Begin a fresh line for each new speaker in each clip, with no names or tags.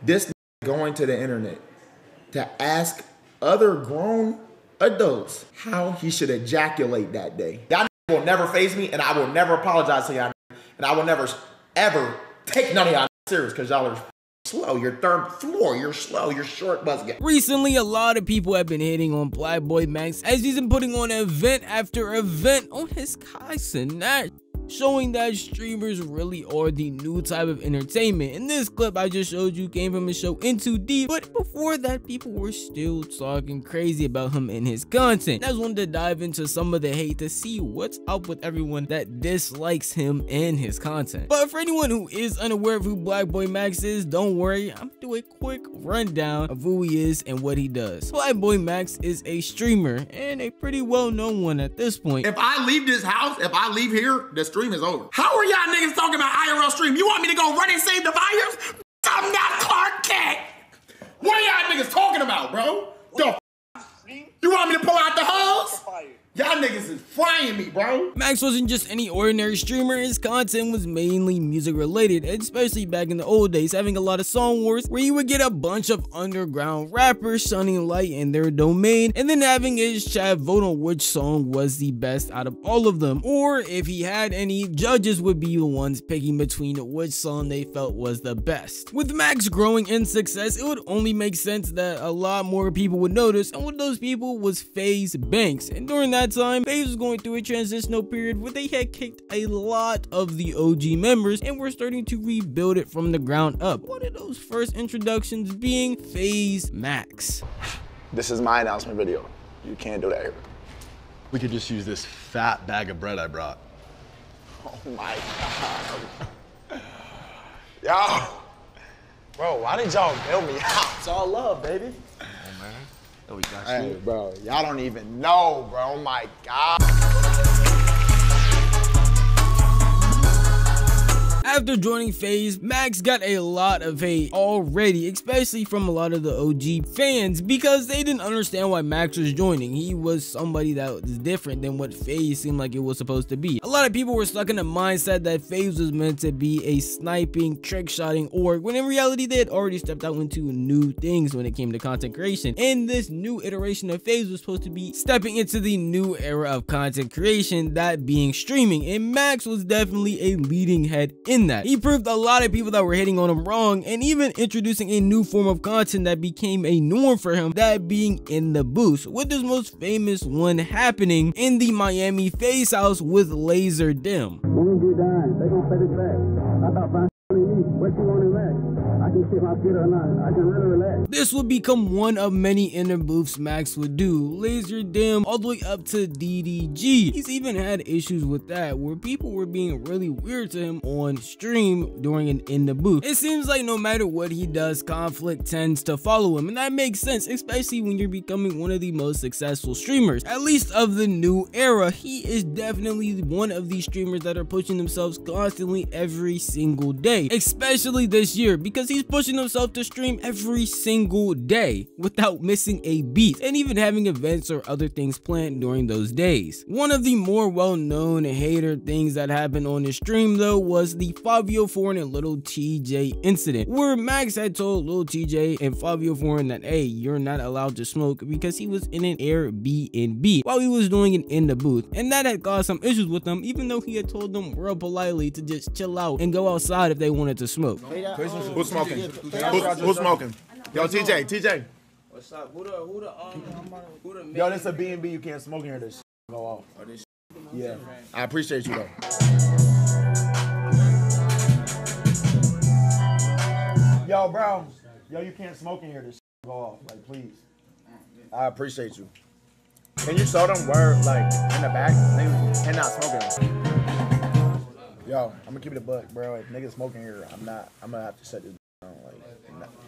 This going to the internet to ask other grown adults how he should ejaculate that day. Y'all will never faze me, and I will never apologize to y'all, and I will never ever take none of y'all serious because y'all are slow. You're third floor. You're slow. You're short buzzing.
Recently, a lot of people have been hating on Plaqueboymax as he's been putting on event after event on his Kai Cenat, showing that streamers really are the new type of entertainment. And this clip I just showed you came from his show Into Deep, but before that, people were still talking crazy about him and his content. I just wanted to dive into some of the hate to see what's up with everyone that dislikes him and his content. But for anyone who is unaware of who Plaqueboymax is, don't worry, I'm gonna do a quick rundown of who he is and what he does. Plaqueboymax is a streamer and a pretty well-known one at this point.
If I leave this house, if I leave here, the stream is over. How are y'all niggas talking about IRL stream? You want me to go run and save the virus? I'm not Clark Kent. What are y'all niggas talking about, bro? You want me to pull out the hose? Y'all niggas is frying me, bro.
Max wasn't just any ordinary streamer. His content was mainly music related, especially back in the old days, having a lot of song wars where he would get a bunch of underground rappers shining light in their domain and then having his chat vote on which song was the best out of all of them, or if he had any, judges would be the ones picking between which song they felt was the best. With Max growing in success, it would only make sense that a lot more people would notice, and one of those people was FaZe Banks. And during that time, FaZe was going through a transitional period where they had kicked a lot of the OG members and were starting to rebuild it from the ground up. One of those first introductions being FaZe Max.
This is my announcement video. You can't do that here.
We could just use this fat bag of bread I brought.
Oh my God. Yo. Bro, why did y'all bail me out? It's all love, baby.
Oh man. Oh, we got
Hey,
you.
bro, y'all don't even know, bro. Oh my God.
After joining FaZe, Max got a lot of hate already, especially from a lot of the OG fans, because they didn't understand why Max was joining. He was somebody that was different than what FaZe seemed like it was supposed to be. A lot of people were stuck in the mindset that FaZe was meant to be a sniping, trick-shotting org, when in reality they had already stepped out into new things when it came to content creation. And this new iteration of FaZe was supposed to be stepping into the new era of content creation, that being streaming, and Max was definitely a leading head in that. He proved a lot of people that were hating on him wrong, and even introducing a new form of content that became a norm for him, that being in the booth, with his most famous one happening in the Miami FaZe house with Laser Dim.
When we get done, they gonna play this back. I thought Brian me, what you want to relax? I can shit my feet or not. I can really relax.
This would become one of many inner booths Max would do. Laser Dim all the way up to DDG. He's even had issues with that, where people were being really weird to him on stream during an in the booth. It seems like no matter what he does, conflict tends to follow him, and that makes sense, especially when you're becoming one of the most successful streamers, at least of the new era. He is definitely one of these streamers that are pushing themselves constantly every single day, especially this year, because he's pushing himself to stream every single day without missing a beat, and even having events or other things planned during those days. One of the more well-known hater things that happened on his stream though was the Fabio Foreign and Little TJ incident, where Max had told Little TJ and Fabio Foreign that, hey, you're not allowed to smoke, because he was in an Airbnb while he was doing it in the booth, and that had caused some issues with them, even though he had told them real politely to just chill out and go outside if they wanted to smoke.
Who's smoking? Who's smoking? Yo, TJ.
What's up? Who the
Yo, this a B&B. You can't smoke in here. This go off.
Oh, this
Yeah.
I appreciate you though.
Yo, bro. Yo, you can't smoke in here. This go off. Like, please.
I appreciate you. Can you show them where, like, in the back, niggas cannot smoke here? Yo, I'm gonna keep it a buck, bro. If niggas smoking here, I'm gonna have to shut this down. Like,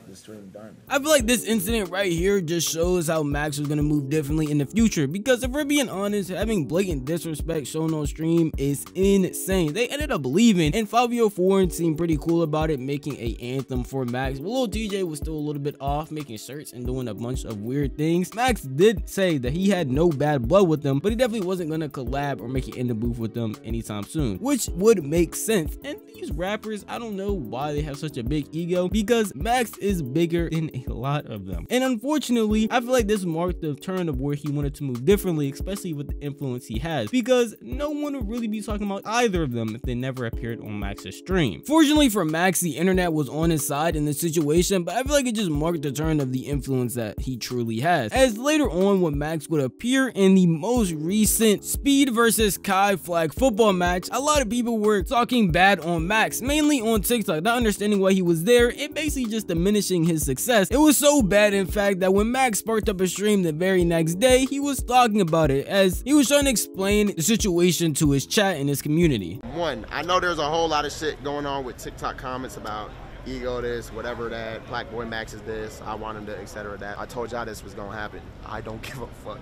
this stream done.
I feel like this incident right here just shows how Max was gonna move differently in the future, because if we're being honest, having blatant disrespect shown on stream is insane. They ended up leaving, and Fabio Foreign seemed pretty cool about it, making a anthem for Max, but Lil TJ was still a little bit off, making shirts and doing a bunch of weird things. Max did say that he had no bad blood with them, but he definitely wasn't gonna collab or make it in the booth with them anytime soon, which would make sense. And these rappers, I don't know why they have such a big ego, because Max is bigger than a lot of them. And unfortunately, I feel like this marked the turn of where he wanted to move differently, especially with the influence he has, because no one would really be talking about either of them if they never appeared on Max's stream. Fortunately for Max, the internet was on his side in this situation, but I feel like it just marked the turn of the influence that he truly has, as later on when Max would appear in the most recent Speed versus Kai flag football match, a lot of people were talking bad on Max, mainly on TikTok, not understanding why he was there and basically just diminishing his success. It was so bad, in fact, that when Max sparked up a stream the very next day, he was talking about it as he was trying to explain the situation to his chat and his community.
One, I know there's a whole lot of shit going on with TikTok comments about ego this, whatever that, Plaqueboymax is this, I want him to, etc. that. I told y'all this was gonna happen. I don't give a fuck.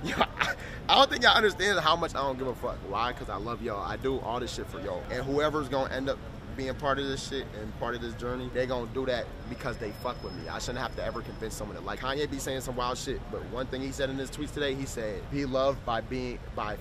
Yo, I don't think y'all understand how much I don't give a fuck. Why? Because I love y'all. I do all this shit for y'all. And whoever's gonna end up being part of this shit and part of this journey, they gonna do that because they fuck with me. I shouldn't have to ever convince someone that, like, Kanye be saying some wild shit, but one thing he said in his tweets today, he said, be loved by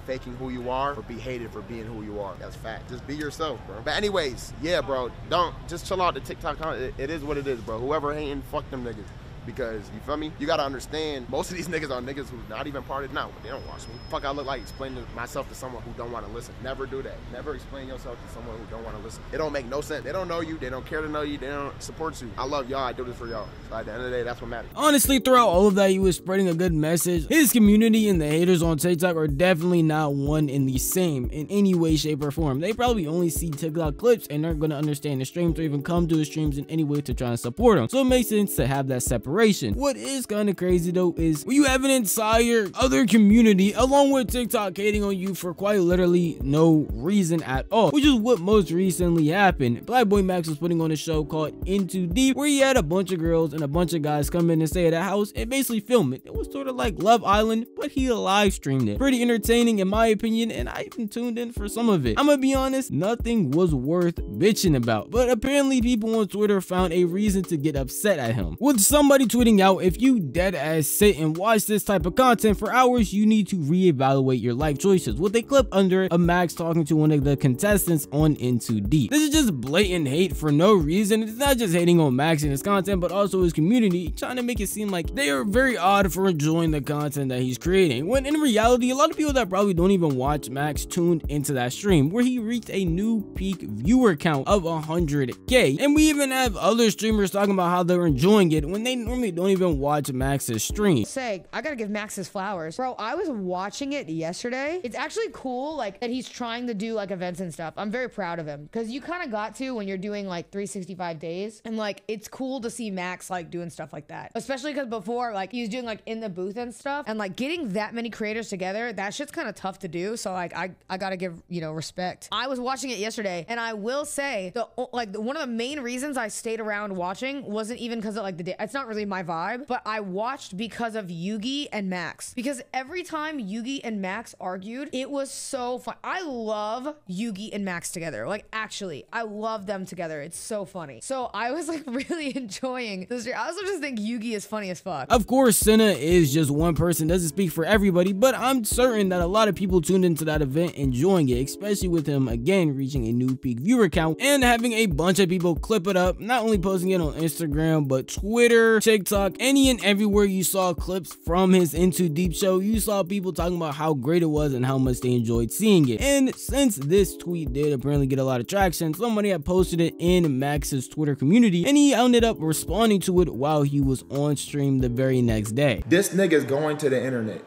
faking who you are, or be hated for being who you are. That's fact. Just be yourself, bro. But anyways, yeah, bro, don't just chill out the TikTok comment. It is what it is, bro. Whoever hating, fuck them niggas. Because, you feel me? You gotta understand, most of these niggas are niggas who's not even part of it now. They don't watch me. Fuck I look like explaining myself to someone who don't wanna listen. Never do that. Never explain yourself to someone who don't wanna listen. It don't make no sense. They don't know you. They don't care to know you. They don't support you. I love y'all. I do this for y'all. So at the end of the day, that's what matters.
Honestly, throughout all of that, he was spreading a good message. His community and the haters on TikTok are definitely not one and the same in any way, shape, or form. They probably only see TikTok clips and aren't gonna understand the streams or even come to the streams in any way to try and support them. So it makes sense to have that separation. What is kind of crazy though is when you have an entire other community along with TikTok hating on you for quite literally no reason at all, which is what most recently happened. Plaqueboymax was putting on a show called Into Deep, where he had a bunch of girls and a bunch of guys come in and stay at a house and basically film it. It was sort of like Love Island, but he live streamed it. Pretty entertaining in my opinion, and I even tuned in for some of it. I'm gonna be honest, nothing was worth bitching about, but apparently people on Twitter found a reason to get upset at him, with somebody tweeting out, if you dead ass sit and watch this type of content for hours, you need to reevaluate your life choices, with a clip under it of Max talking to one of the contestants on Into Deep. This is just blatant hate for no reason. It's not just hating on Max and his content, but also his community, trying to make it seem like they are very odd for enjoying the content that he's creating, when in reality, a lot of people that probably don't even watch Max tuned into that stream, where he reached a new peak viewer count of 100K. And we even have other streamers talking about how they're enjoying it when they normally don't even watch Max's stream.
Say, I gotta give Max his flowers. Bro, I was watching it yesterday. It's actually cool, like, that he's trying to do, like, events and stuff. I'm very proud of him, because you kind of got to when you're doing, like, 365 days. And, like, it's cool to see Max, like, doing stuff like that. Especially because before, like, he was doing, like, in the booth and stuff. And, like, getting that many creators together, that shit's kind of tough to do. So, like, I gotta give, you know, respect. I was watching it yesterday, and I will say, one of the main reasons I stayed around watching wasn't even because of, like, the day. It's not really my vibe, but I watched because of Yugi and Max, because every time Yugi and Max argued, it was so fun. I love Yugi and Max together. Like, actually, I love them together. It's so funny. So I was like really enjoying this. I also just think Yugi is funny as fuck.
Of course, Senna is just one person, doesn't speak for everybody, but I'm certain that a lot of people tuned into that event enjoying it, especially with him again reaching a new peak viewer count and having a bunch of people clip it up, not only posting it on Instagram, but Twitter, TikTok, any and everywhere you saw clips from his Into Deep show, you saw people talking about how great it was and how much they enjoyed seeing it. And since this tweet did apparently get a lot of traction, somebody had posted it in Max's Twitter community, and he ended up responding to it while he was on stream the very next day.
This nigga's going to the internet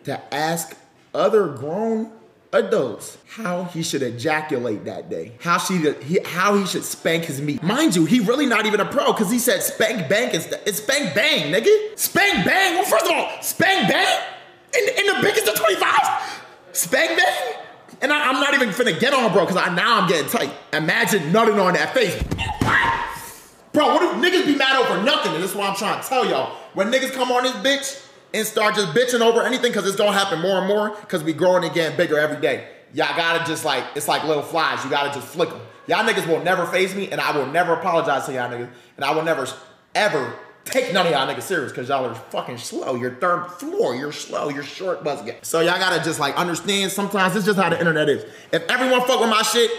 to ask other grown adults how he should ejaculate that day, how he should spank his meat. Mind you, he really not even a pro, because he said spank bang. It's spank bang, nigga. Spank bang. Well, first of all, spank bang in the biggest of 25. Spank bang. And I'm not even finna get on, bro, because now I'm getting tight. Imagine nutting on that face. Bro, what if niggas be mad over nothing? And this is what I'm trying to tell y'all. When niggas come on this bitch and start just bitching over anything, because it's gonna happen more and more, because we growing and getting bigger every day. Y'all gotta just like, it's like little flies. You gotta just flick them. Y'all niggas will never faze me, and I will never apologize to y'all niggas, and I will never, ever take none of y'all niggas serious, because y'all are fucking slow. You're third floor, you're slow, you're short buzzing. So y'all gotta just like understand, sometimes it's just how the internet is. If everyone fuck with my shit,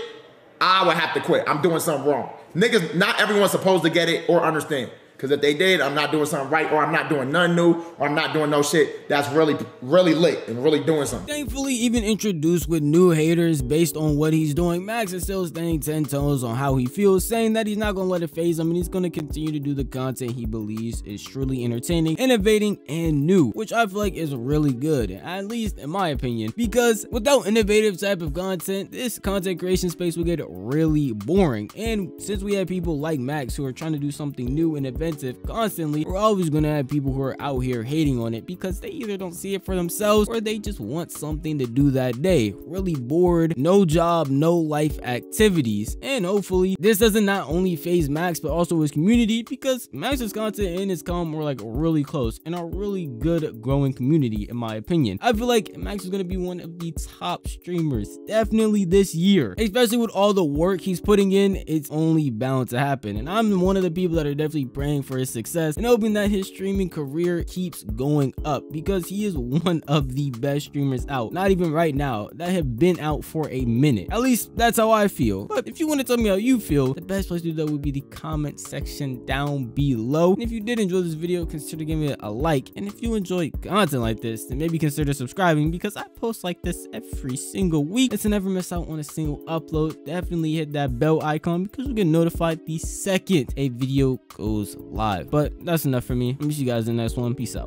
I would have to quit. I'm doing something wrong. Niggas, not everyone's supposed to get it or understand. Because if they did, I'm not doing something right, or I'm not doing nothing new, or I'm not doing no shit that's really lit and really doing something.
Thankfully, even introduced with new haters based on what he's doing, Max is still staying 10 toes on how he feels, saying that he's not going to let it phase him and he's going to continue to do the content he believes is truly entertaining, innovating, and new, which I feel like is really good, at least in my opinion, because without innovative type of content, this content creation space will get really boring. And since we have people like Max who are trying to do something new and inventive constantly, we're always going to have people who are out here hating on it because they either don't see it for themselves or they just want something to do that day. Really bored, no job, no life activities. And hopefully this doesn't not only phase Max but also his community, because Max's content and his comment were like really close and a really good growing community in my opinion. I feel like Max is going to be one of the top streamers definitely this year, especially with all the work he's putting in. It's only bound to happen, and I'm one of the people that are definitely praying for his success and hoping that his streaming career keeps going up, because he is one of the best streamers out, not even right now, that have been out for a minute. At least that's how I feel. But if you want to tell me how you feel, the best place to do that would be the comment section down below. And if you did enjoy this video, consider giving it a like, and if you enjoy content like this, then maybe consider subscribing, because I post like this every single week, and to never miss out on a single upload, definitely hit that bell icon because you'll get notified the second a video goes live. But that's enough for me. I'll see you guys in the next one. Peace out.